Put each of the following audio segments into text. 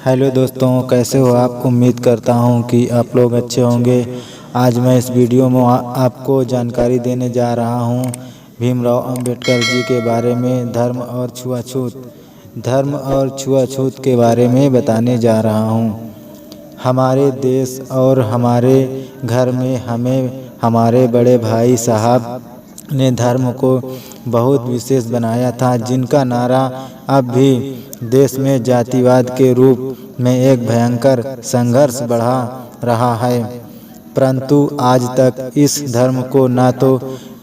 Hello दोस्तों, कैसे हो आप। उम्मीद करता हूं कि आप लोग अच्छे होंगे। आज मैं इस वीडियो में आपको जानकारी देने जा रहा हूं भीमराव अंबेडकर जी के बारे में। धर्म और छुआछूत के बारे में बताने जा रहा हूं। हमारे देश और हमारे घर में हमें हमारे बड़े भाई साहब ने धर्म को बहुत विशेष बनाया था, जिनका नारा अब भी देश में जातिवाद के रूप में एक भयंकर संघर्ष बढ़ा रहा है। परंतु आज तक इस धर्म को ना तो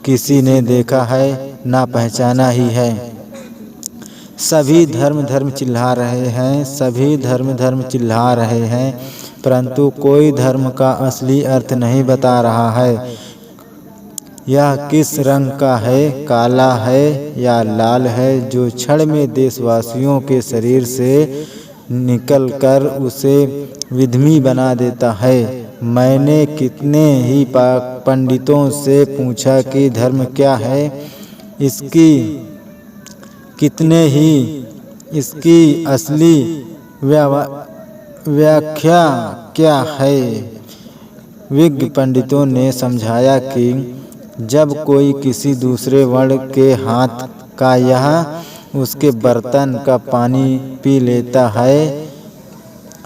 किसी ने देखा है ना पहचाना ही है। सभी धर्म चिल्ला रहे हैं, परंतु कोई धर्म का असली अर्थ नहीं बता रहा है। यह किस रंग का है, काला है या लाल है, जो क्षण में देशवासियों के शरीर से निकलकर उसे विधर्मी बना देता है। मैंने कितने ही पंडितों से पूछा कि धर्म क्या है, इसकी असली व्याख्या क्या है। विज्ञ पंडितों ने समझाया कि जब कोई किसी दूसरे वर्ण के हाथ का या उसके बर्तन का पानी पी लेता है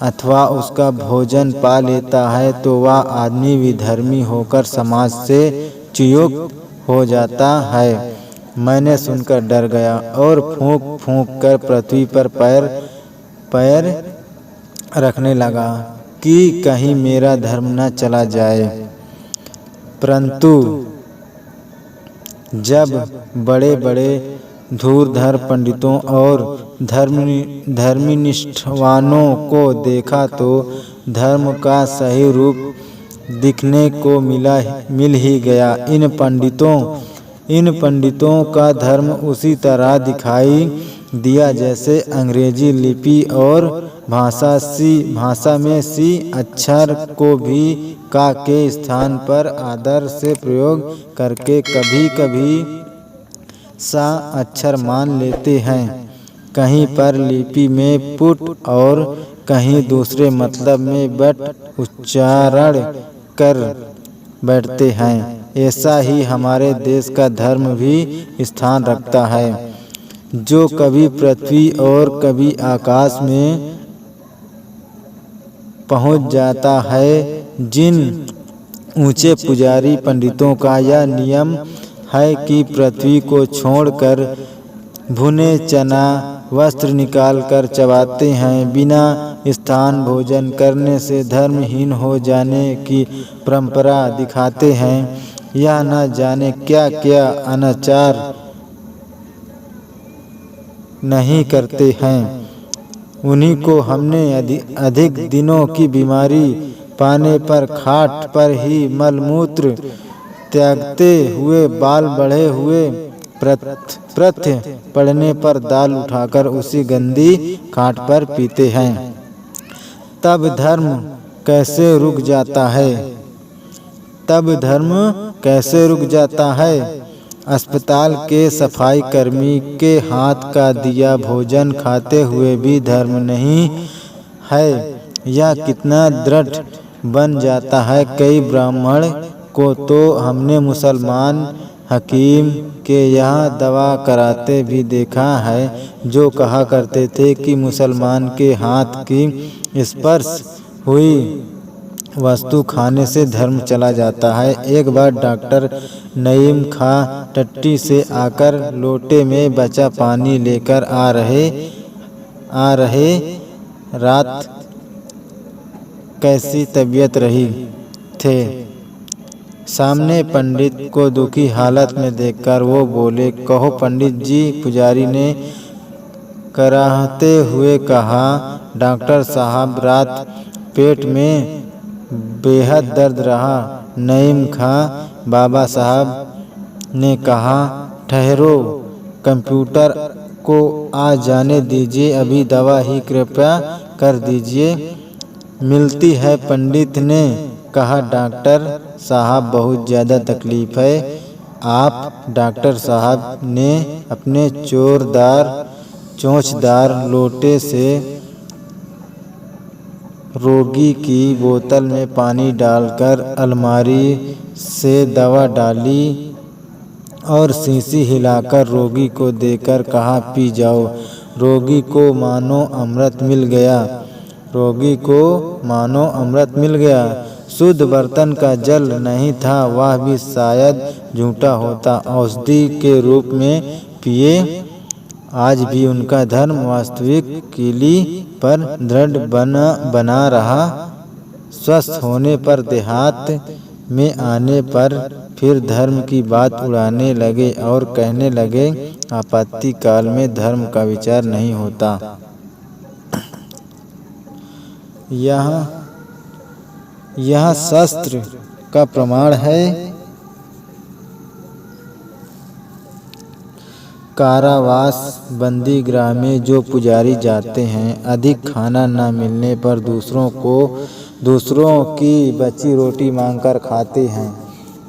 अथवा उसका भोजन पा लेता है, तो वह आदमी विधर्मी होकर समाज से च्युत हो जाता है। मैंने सुनकर डर गया और फूंक फूंक कर पृथ्वी पर पैर रखने लगा कि कहीं मेरा धर्म न चला जाए। परंतु जब बड़े बड़े धूर्धर पंडितों और धर्मनिष्ठवानों को देखा तो धर्म का सही रूप दिखने को मिल ही गया। इन पंडितों का धर्म उसी तरह दिखाई दिया जैसे अंग्रेजी लिपि और भाषा में सी अक्षर को भी का के स्थान पर आदर से प्रयोग करके कभी कभी सा अक्षर मान लेते हैं। कहीं पर लिपि में पुट और कहीं दूसरे मतलब में बट उच्चारण कर बैठते हैं। ऐसा ही हमारे देश का धर्म भी स्थान रखता है, जो कभी पृथ्वी और कभी आकाश में पहुंच जाता है। जिन ऊंचे पुजारी पंडितों का यह नियम है कि पृथ्वी को छोड़कर भुने चना वस्त्र निकालकर चबाते हैं, बिना स्थान भोजन करने से धर्महीन हो जाने की परंपरा दिखाते हैं, यह न जाने क्या क्या अनाचार नहीं करते हैं, उन्हीं को हमने अधिक दिनों की बीमारी पाने पर खाट पर ही मलमूत्र त्यागते हुए, बाल बढ़े हुए प्रथ पड़ने पर दाल उठाकर उसी गंदी खाट पर पीते हैं। तब धर्म कैसे रुक जाता है। अस्पताल के सफाई कर्मी के हाथ का दिया भोजन खाते हुए भी धर्म नहीं है, यह कितना दृढ़ बन जाता है। कई ब्राह्मण को तो हमने मुसलमान हकीम के यहाँ दवा कराते भी देखा है, जो कहा करते थे कि मुसलमान के हाथ की स्पर्श हुई वस्तु खाने से धर्म चला जाता है। एक बार डॉक्टर नईम खां टट्टी से आकर लोटे में बचा पानी लेकर आ रहे रात कैसी तबीयत रही थे। सामने पंडित को दुखी हालत में देखकर वो बोले, कहो पंडित जी। पुजारी ने कराहते हुए कहा, डॉक्टर साहब रात पेट में बेहद दर्द रहा। नईम खां बाबा साहब ने कहा, ठहरो, कंप्यूटर को आ जाने दीजिए, अभी दवा ही कृपया कर दीजिए, मिलती है। पंडित ने कहा, डॉक्टर साहब बहुत ज़्यादा तकलीफ है। आप डॉक्टर साहब ने अपने चोंचदार लोटे से रोगी की बोतल में पानी डालकर अलमारी से दवा डाली और शीशी हिलाकर रोगी को देकर कहा, पी जाओ। रोगी को मानो अमृत मिल गया। रोगी को मानो अमृत मिल गया। शुद्ध बर्तन का जल नहीं था, वह भी शायद झूठा होता। औषधि के रूप में पिए। आज भी उनका धर्म वास्तविक कीली पर दृढ़ बना रहा। स्वस्थ होने पर, देहात में आने पर फिर धर्म की बात उड़ाने लगे और कहने लगे, आपत्ति काल में धर्म का विचार नहीं होता। यह शास्त्र का प्रमाण है। कारावास बंदी गृह में जो पुजारी जाते हैं, अधिक खाना न मिलने पर दूसरों की बची रोटी मांगकर खाते हैं।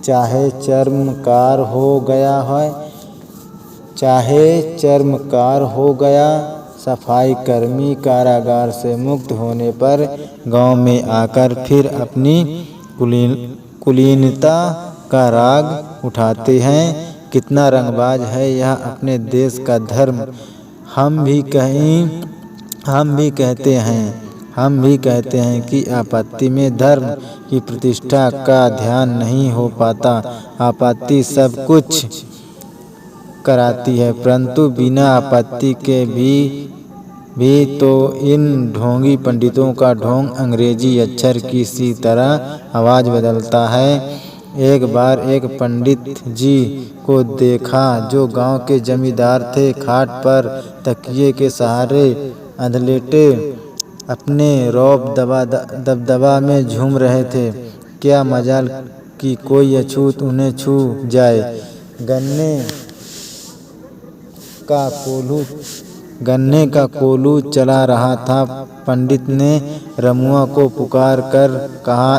चाहे चर्मकार हो गया, सफाई कर्मी कारागार से मुक्त होने पर गांव में आकर फिर अपनी कुलीनता का राग उठाते हैं। कितना रंगबाज है यह अपने देश का धर्म। हम भी कहते हैं कि आपत्ति में धर्म की प्रतिष्ठा का ध्यान नहीं हो पाता। आपत्ति सब कुछ कराती है, परंतु बिना आपत्ति के भी तो इन ढोंगी पंडितों का ढोंग अंग्रेजी अक्षर की सी तरह आवाज़ बदलता है। एक बार एक पंडित जी को देखा जो गांव के जमींदार थे। खाट पर तकिए के सहारे अधलेटे अपने रौब दबदबा में झूम रहे थे। क्या मजाल कि कोई अछूत उन्हें छू जाए। गन्ने का कोलू चला रहा था। पंडित ने रमुआ को पुकार कर कहा,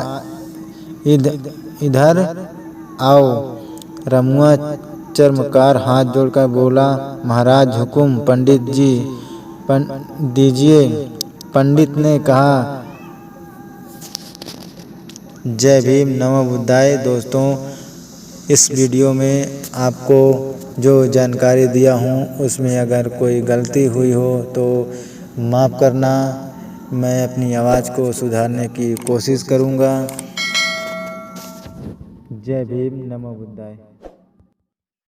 इधर आओ। रमुआ चर्मकार हाथ जोड़कर बोला, महाराज हुकुम। पंडित जी दीजिए। पंडित ने कहा, जय भीम, नमो बुद्धाय। दोस्तों, इस वीडियो में आपको जो जानकारी दिया हूँ उसमें अगर कोई गलती हुई हो तो माफ़ करना। मैं अपनी आवाज़ को सुधारने की कोशिश करूँगा। जय भीम, नमो बुद्धाय।